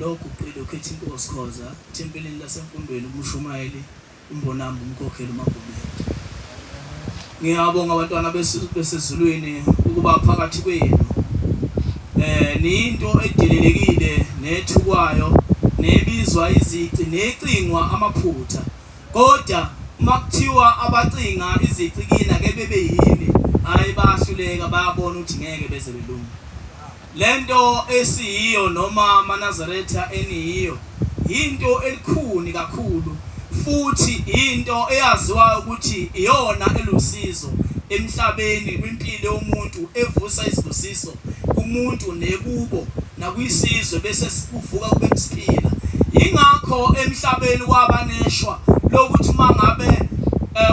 noguqile ukhetha inkosi khoza thempelini lasemfundweni uMshumayeli umbonamba umkhokheli uMagomede. Ngiyabonga abantwana besezulwini ukuba phakathi kwenu ninto edelelekile nethukwayo nebizwa izici necingwa amaphutha kodwa makuthiwa abacinga izici kina ke bebeyini hayi bahluleka bayabona ukuthi ngeke beze belunga. Lento esiyiyo noma amaNazaretha eniyiyo into elikhuni kakhulu futhi into eyaziwayo ukuthi iyona elusizo emhlabeni kwimpilo yomuntu evusa isibusiso umuntu nekubo nakwisizwe bese sikuvuka kube kusiphila. Ingakho emhlabeni kwabaneshwa lokuthi mangabe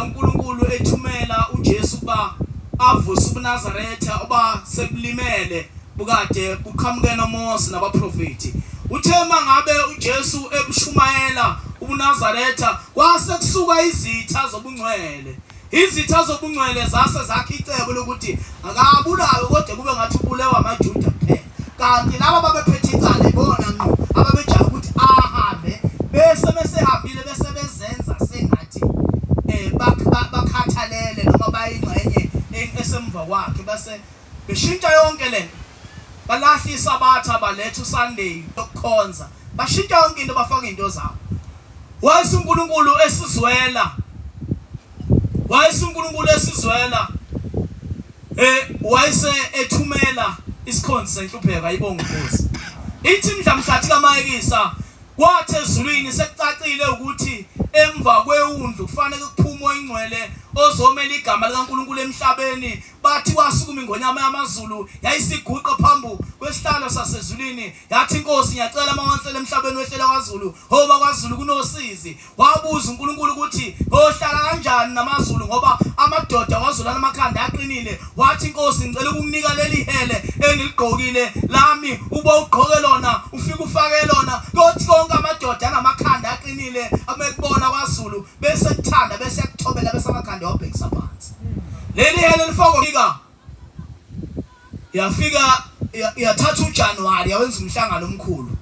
uNkulunkulu ethumela uJesu kuba avuse uNazaretha oba sebulimele bukade buqhamuke noMose nabaprofeti. Uthe mangabe uJesu ebushumayela uNazaretha kwase kusuka izitha zobungcwele. Izitha zobungcwele zase zakhe icebo lokuthi akabulawe kodwa kube ngathi ubulewa amaJuda kuphela. Kanti laba babephethe icala ibona ngqo ababejaha ukuthi ahambe bese besehambile bese bezenza sengathi bakhathalele noma bayingxenye esemva kwakhe base beshintsha yonke lento. Balahlisa abatha baletha uSunday yokukhonza bashintsha yonke into bafaka into zabo. Wayese uNkulunkulu esizwela wayese ethumela isikhonzi senhlupheko ayibonga inkosi. Ithi mhlamhlathi kaMayekisa kwathi ezulwini sekucacile ukuthi emva kweundlu kufanele kuphume ingcwele ozomela igama likaNkulunkulu emhlabeni. Bathi kwasukuma ingonyama yamaZulu yayisiguqa phambu kwesihlalo sasezulwini yathi inkosi ngiyacela amawonhlele emhlabeni wehlela kwaZulu ngoba kwaZulu kunosizi. Wabuza uNkulunkulu ukuthi ngohlala kanjani namaZulu ngoba amadoda kwaZulu anamakhanda aqinile. Wathi inkosi ngicela ukukunika leli hele engiligqokile lami uba ugqoke lona ufike ufake lona kothi konke amadoda anamakhanda aqinile amekubona kwaZulu bese kuthanda bese kuthobela bese amakhanda yobhekisa phansi. Leli hele lifoko yafika yathatha uJanuary yawenza umhlangano omkhulu.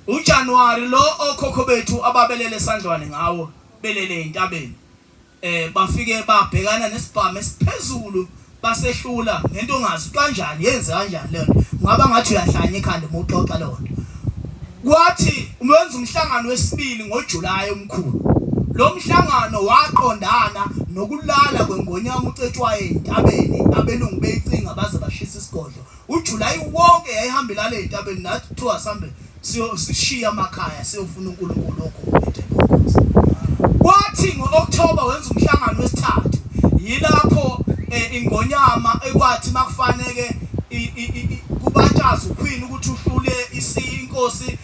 uJanuary lo okhokho bethu ababelele esandlwane ngawo belele entabeni bafike babhekana nesibhamu esiphezulu basehlula ngento ongazi kanjani yenze kanjani lento ngaba ngathi uyahlanya ekhanda umuxoxa lonto. Kwathi umenza umhlangano wesibili ngoJuly omkhulu. Lo mhlangano waqondana nokulala kwengonyama ucetshwayo entabeni abelungu beyicinga baze bashisa isigodlo. uJuly wonke yayihambela le entabeni nathi kuthiwa sambe sishiya amakhaya siyofuna uNkulunkulu okhokho. Kwathi ngoOctober wenza umhlangano wesithathu yilapho ingonyama ekwathi makufanele kubatshaza uQueen ukuthi uhlule inkosi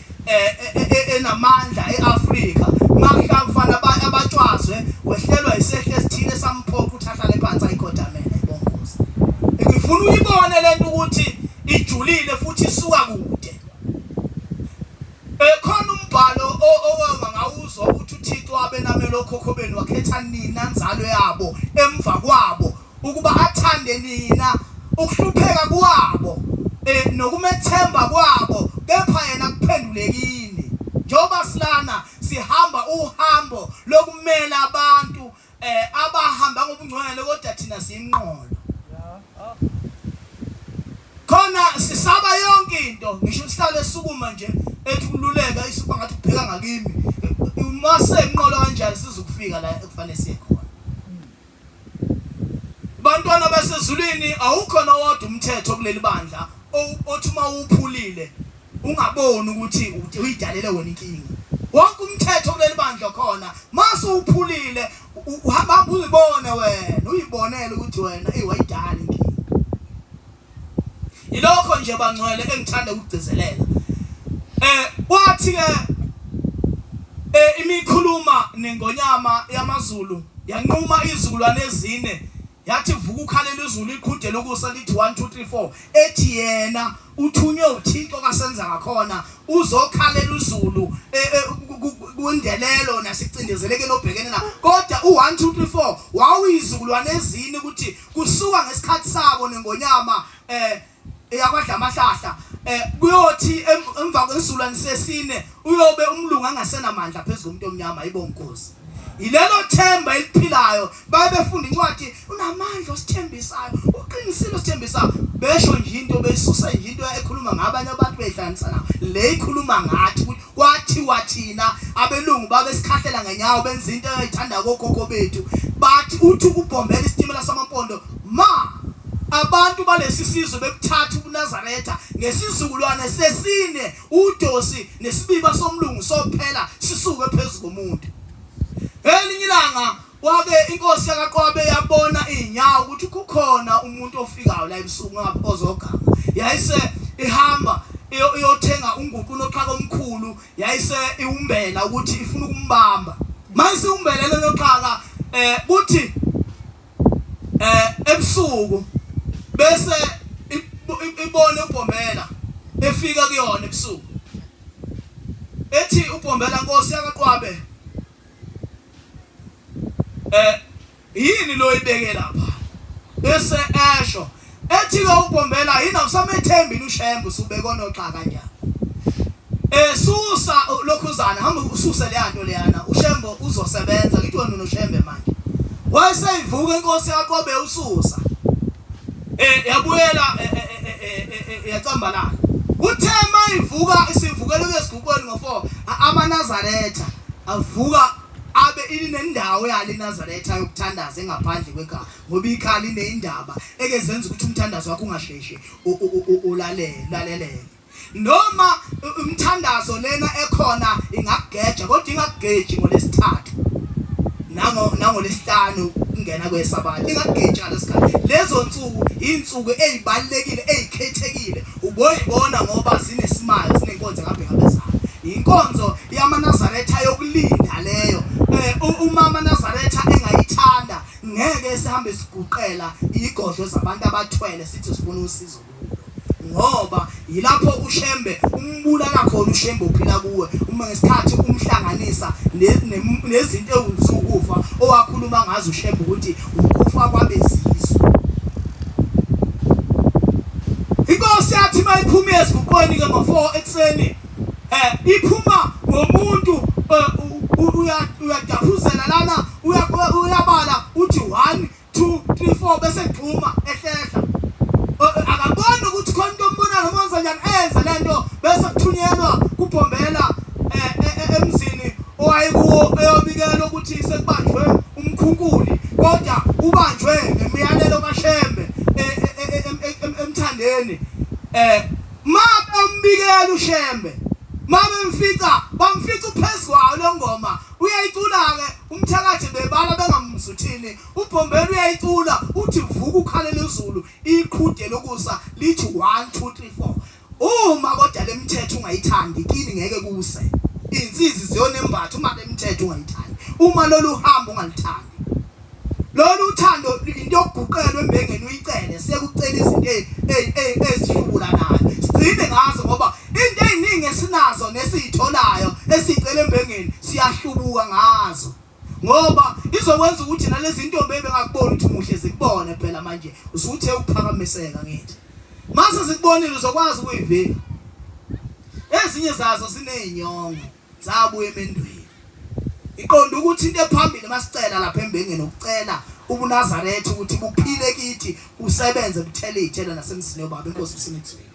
enamandla eAfrika. Makuhlafana abatshwazwe wehlelwa isehle esithile samphoqa ukuthi ahlale phansi ayikhodamene ibongozi. Ngifuna uyibone lento ukuthi ijulile futhi isuka kude. Khona umbhalo owangawuzwa ukuthi uThixo wabenamela okhokho benu wakhetha nina nzalo yabo emva kwabo ukuba athande nina ukuhlupheka kwabo nokumethemba kwabo kepha yena kuphendulekini. Njoba silana sihamba uhambo lokumela abantu abahamba ngobungcwele kodwa thina siyinqolo. Khona sisaba yonke into ngisho sihlale esukuma nje ethi kululeka isuka ngathi kupheka ngakimi. Mase inqolo kanjani sizokufika la ekufanele siye khona. Bantwana basezulwini awukho nowodwa umthetho kuleli bandla othi uma uphulile ungaboni ukuthi uyidalele wena inkinga. Wonke umthetho kuleli bandla khona mase uphulile uhamba uzibone wena uyibonela ukuthi wena wayidala inkinga. Ilokho nje bangcwele engithanda ukugcizelela. Wathi ke imikhuluma nengonyama yamaZulu yanquma izizukulwane ezine yathi vuka ukhalela izulu iqhudela ukusa lithi 1 2 3 4 ethi yena uthunywe uThixo kasenza ngakhona uzokhalela izulu kundelelo nasicindezeleke nobhekene na kodwa u1 2 3 4 wawizikulwane ezini ukuthi kusuka ngesikhathi sabo nengonyama yakwadla amahlahla kuyothi emva kwesulwane sesine uyobe umlungu angasenamandla phezulu umuntu omnyama ayibonkosi ilelo themba eliphilayo bayebefunda incwadi unamandla osithembisayo uqinisile osithembisayo besho nje into beyisusa nje into ekhuluma ngabanye abantu behlanganisa nayo le ikhuluma ngathi kwathiwa thina abelungu babesikhathela ngenyawo benza into eyithanda kogogo bethu bathi uthi ukubhombela isitimela samampondo abantu balesi sizwe bekuthatha uNazaretha ngesizukulwane sesine uDosi nesibiba somlungu sophela sisuke phezulu komuntu elinye ilanga wabe inkosi yakaqwabe yabona inyawo ukuthi kukhona umuntu ofikayo la ebusuku ngapha ozogama yayise ihamba iyothenga unguqu noxhaka omkhulu yayise iumbela ukuthi ifuna ukumbamba mase umbelele noxhaka kuthi ebusuku bese ibone uBhombela efika kuyona ebusuku ethi uBhombela nkosi yakaqwabe yini lo ibeke lapha bese esho ethi ke uBhombela yina usamethembi uShembe usubeka noxhaka njani susa lokhuzana hamba ususe le yanto leyana uShembe uzosebenza ngithi wena noShembe manje wayeseyivuka inkosi yakaqwabe ususa yabuyela yacambalala uthema ivuka isivukelo lesiguqweni ngo4 amaNazaretha avuka abe ilinendawo yali Nazaretha yokuthandaza engaphandle kwegama ngoba ikhali neindaba ekezenza ukuthi umthandazo wakho ungasheshe ulaleleke noma umthandazo lena ekhona ingageja kodwa ingageji ngolesithathu nangolesihlanu ingena kwesabatha ingageja ngalesikhathi lezo nsuku insuku ezibalekile ezikhethekile uboyibona ngoba zinesimali zinenkonzo ngabezana inkonzo yamaNazaretha yokulinda leyo umama Nazaretha engayithanda ngeke sihambe siguqela igodlo zabantu abathwele sithi sifuna usizo ngoba yilapho uShembe umbulala khona uShembe uphila kuwe uma ngesikhathi umhlanganisa nezinto ezinsukufa owakhuluma ngazo uShembe ukuthi ukufa kwabezizwe inkosi yathi mayiphuma eziguqweni ke ngo4 ekseni iphuma ngomuntu uyadaphuzela lana uyabala uthi 1 2 3 4 bese iphuma ehlehla akabona ukuthi khona into ombona nomonza njani enza lento bese kuthunyelwa kuBhombela emzini owayekuwo eyobikela ukuthi sekubanjwe umkhunkuli kodwa ubanjwe ngemiyalelo kaShembe emthandeni mabe umbikela uShembe bamfica uphezukwayo lo ngoma uyayicula ke umthakathi bebala bengamzuthini uBhombela uyayicula uthi vuka ukhalela izulu iqhude lokusa lithi 1 2 3 4 uma kodwa lemthetho ungayithandi kini ngeke kuse insizwe ziyonembatha uma lemthetho ungayithandi uma lolu hamba ungalithandi lolu uthando into yokuguqelwa embengeni uyicele sekucela izinto ezihlukulanayo sigcine ngazo ngoba into eziningi esinazo nesizitholayo esicela embengeni siyahlubuka ngazo ngoba izokwenza ukuthi nalezi intombi bengakuboni ukuthi umuhle zikubone phela manje usuthe ukuphakamiseka ngithi mase zikubonile uzokwazi ukuyivika ezinye zazo zinezinyongo zabuye emendweni iqonda ukuthi into ephambili masicela lapha embengeni ukucela ubuNazaretha ukuthi buphile kithi usebenze buthele ithela nasemzini yobaba inkosi usinithweni